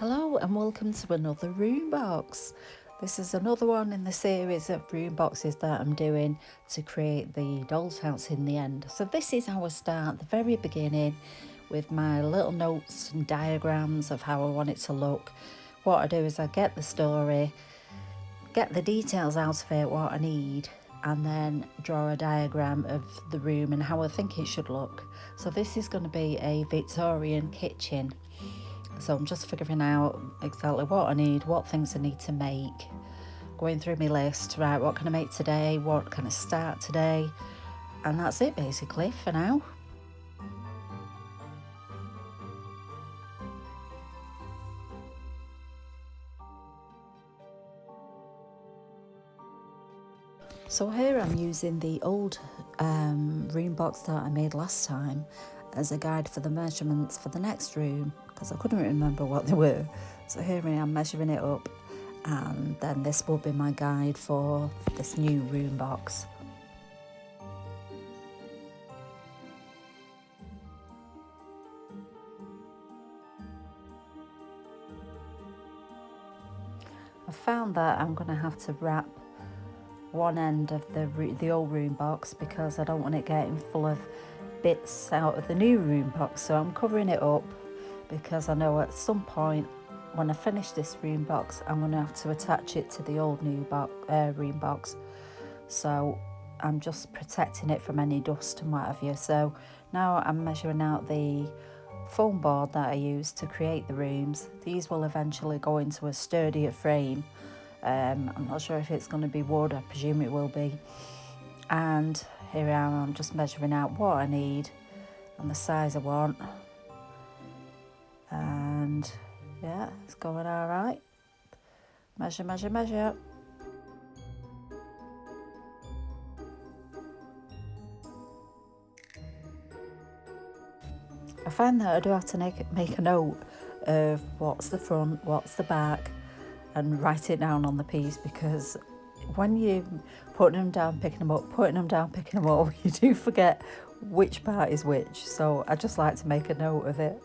Hello and welcome to another room box. This is another one in the series of room boxes that I'm doing to create the doll's house in the end. So this is how I start, the very beginning, with my little notes and diagrams of how I want it to look. What I do is I get the story, get the details out of it, what I need, and then draw a diagram of the room and how I think it should look. So this is going to be a Victorian kitchen. So I'm just figuring out exactly what I need, what things I need to make, going through my list, right, what can I make today, what can I start today, and that's it basically for now. So here I'm using the old room box that I made last time as a guide for the measurements for the next room because I couldn't remember what they were. So here I am measuring it up, and then this will be my guide for this new room box. I found that I'm going to have to wrap one end of the old room box because I don't want it getting full of bits out of the new room box, so I'm covering it up because I know at some point when I finish this room box I'm going to have to attach it to the old room box, so I'm just protecting it from any dust and what have you. So now I'm measuring out the foam board that I used to create the rooms. These will eventually go into a sturdier frame. I'm not sure if it's going to be wood, I presume it will be. And here I am, I'm just measuring out what I need and the size I want. And yeah, it's going all right. Measure, measure, measure. I find that I do have to make a note of what's the front, what's the back, and write it down on the piece, because when you putting them down, picking them up, putting them down, picking them up, you do forget which part is which. So I just like to make a note of it.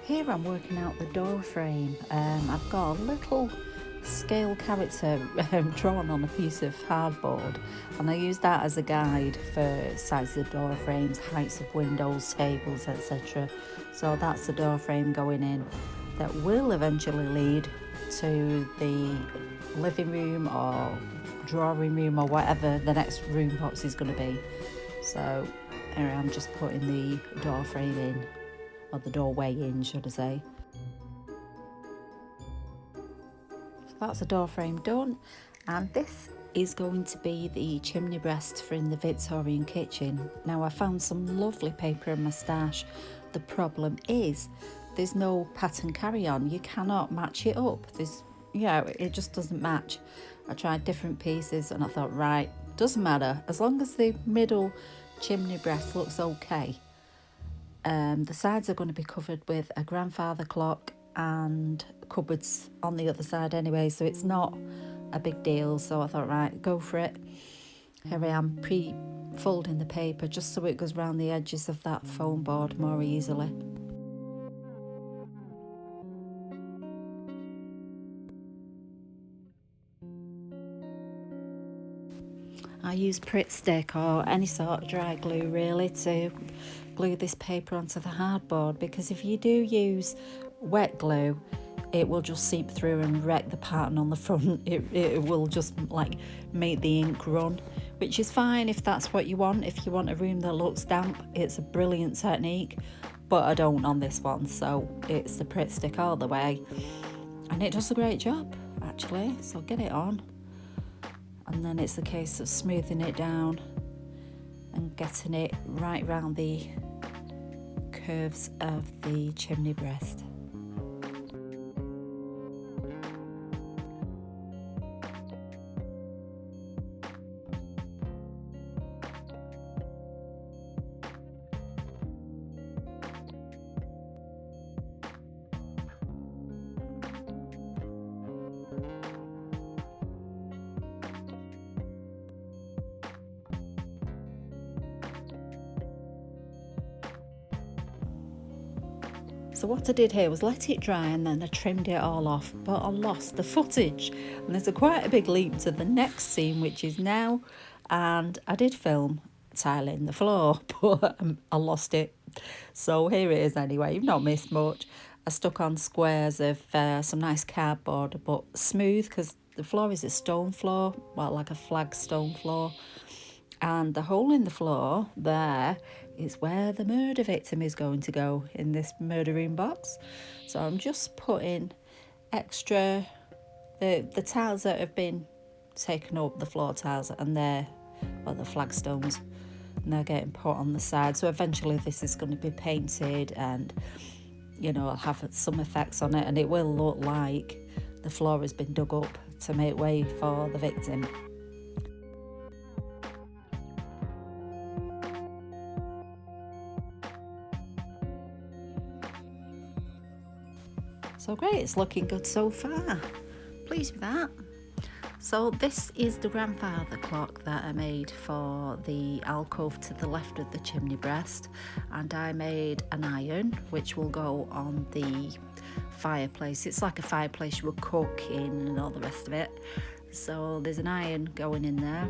Here I'm working out the door frame. I've got a little scale character drawn on a piece of cardboard, and I use that as a guide for size of door frames, heights of windows, tables, etc. So that's the door frame going in that will eventually lead to the living room or drawing room or whatever the next room box is going to be. So here I'm just putting the door frame in, or the doorway in, should I say. So that's the door frame done, and this is going to be the chimney breast for in the Victorian kitchen. Now I found some lovely paper in my stash. The problem is there's no pattern carry on. You cannot match it up. It just doesn't match. I tried different pieces and I thought, right, doesn't matter as long as the middle chimney breast looks okay. The sides are going to be covered with a grandfather clock and cupboards on the other side anyway, so it's not a big deal. So I thought, right, go for it. Here I am pre-folding the paper just so it goes around the edges of that foam board more easily. I use Pritt stick or any sort of dry glue really to glue this paper onto the hardboard, because if you do use wet glue it will just seep through and wreck the pattern on the front. It will just like make the ink run, which is fine if that's what you want. If you want a room that looks damp, it's a brilliant technique, but I don't on this one, so it's the Pritt stick all the way, and it does a great job actually. So get it on, and then it's a case of smoothing it down and getting it right round the curves of the chimney breast. So what I did here was let it dry and then I trimmed it all off, but I lost the footage. And there's quite a big leap to the next scene, which is now, and I did film tiling the floor, but I lost it. So here it is anyway. You've not missed much. I stuck on squares of some nice cardboard, but smooth, because the floor is a stone floor, well, like a flagstone floor. And the hole in the floor there is where the murder victim is going to go, in this murder room box. So I'm just putting extra, the tiles that have been taken up, the floor tiles, and they're, well, the flagstones, and they're getting put on the side. So eventually this is going to be painted, and, you know, I'll have some effects on it, and it will look like the floor has been dug up to make way for the victim. So great, it's looking good so far. Pleased with that. So this is the grandfather clock that I made for the alcove to the left of the chimney breast, and I made an iron which will go on the fireplace. It's like a fireplace you would cook in and all the rest of it. So there's an iron going in there.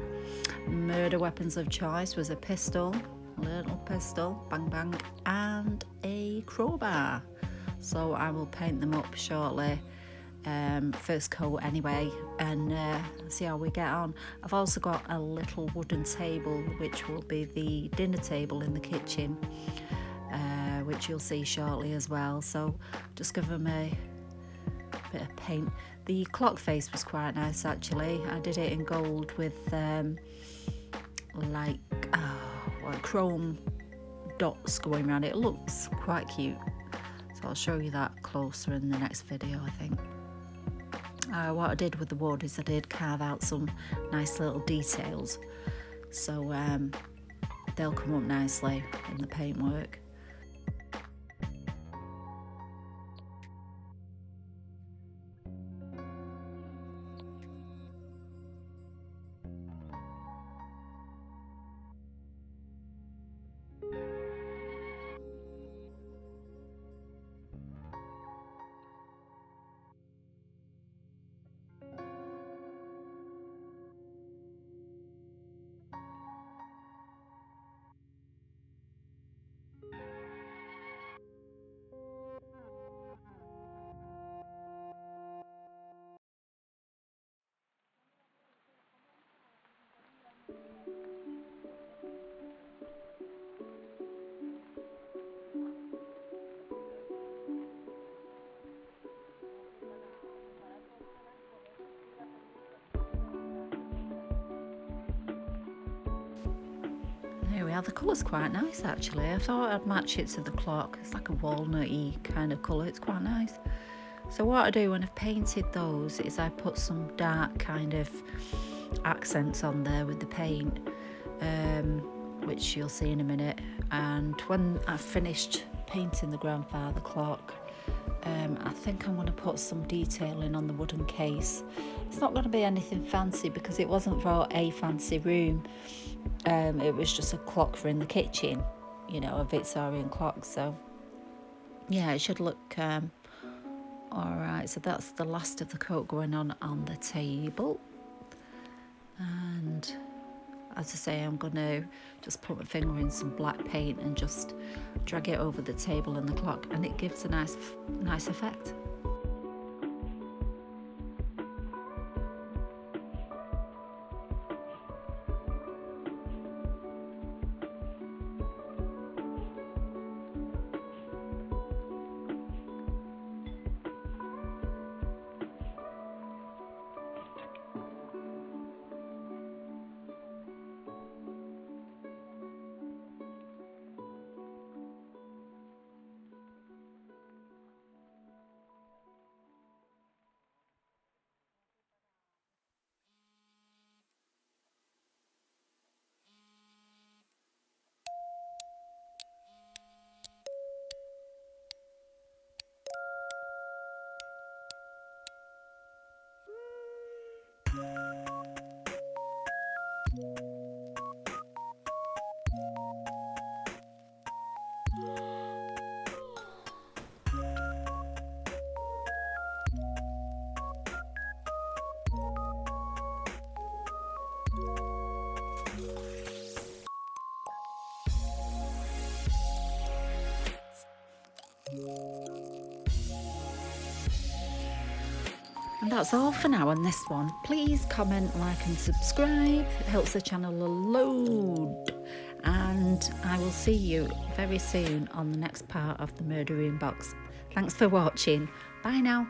Murder weapons of choice was a pistol, a little pistol, bang bang, and a crowbar. So I will paint them up shortly, first coat anyway, and see how we get on. I've also got a little wooden table which will be the dinner table in the kitchen, which you'll see shortly as well. So just give them a bit of paint. The clock face was quite nice actually. I did it in gold with like chrome dots going around it. It looks quite cute. So I'll show you that closer in the next video, I think. What I did with the wood is I did carve out some nice little details, so they'll come up nicely in the paintwork. There we are. The colour's quite nice actually. I thought I'd match it to the clock. It's like a walnut-y kind of colour. It's quite nice. So what I do when I've painted those is I put some dark kind of accents on there with the paint, which you'll see in a minute. And when I've finished painting the grandfather clock, I think I'm going to put some detailing on the wooden case. It's not going to be anything fancy because it wasn't for a fancy room. It was just a clock for in the kitchen, you know, a Victorian clock. So yeah, it should look alright. So that's the last of the coat going on the table. And as I say, I'm going to just put my finger in some black paint and just drag it over the table and the clock, and it gives a nice effect. And that's all for now on this one. Please comment, like and subscribe. It helps the channel a load. And I will see you very soon on the next part of the murder room box. Thanks for watching. Bye now.